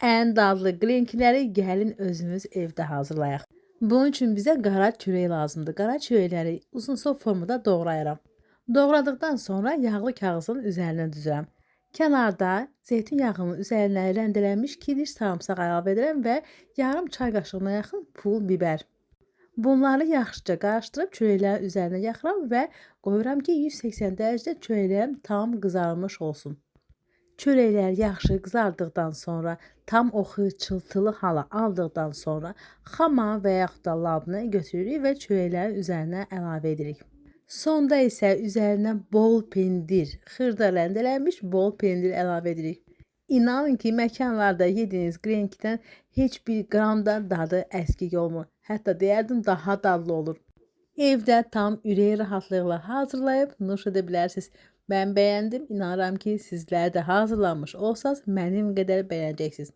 Ən dadlı qlenkiləri gəlin özümüz evdə hazırlayaq. Bunun üçün bizə qara çörək lazımdır. Qara çörəkləri uzunsov formada doğrayıram. Doğradıqdan sonra yağlı kağızın üzərinə düzürəm. Kənarda zeytin yağının üzərinə rəndələnmiş 2 diş sarımsaq əlavə edirəm və yarım çay qaşığına yaxın pul biber. Bunları yaxşıca qarışdırıb çörəklərin üzərinə yaxıram və qoyuram ki 180 dərəcədə çörəklərim tam qızarmış olsun. Çörəklər yaxşı qızardıqdan sonra tam o xırçıltılı hala aldıqdan sonra xama və yaxud da labını götürürük və çörəklərin üzərinə əlavə edirik. Sonda isə üzərinə bol pendir, xırda rəndələnmiş bol pendir əlavə edirik. İnanın ki, məkanlarda yediyiniz qlenkidən heç bir qram da dadı əskik olmur. Hətta deyərdim daha dadlı olur. Evdə tam ürək rahatlıqla hazırlayıb nuş edə bilərsiniz. Mən bəyəndim, inanıram ki, sizlər də hazırlanmış olsanız mənim qədər bəyənəcəksiniz.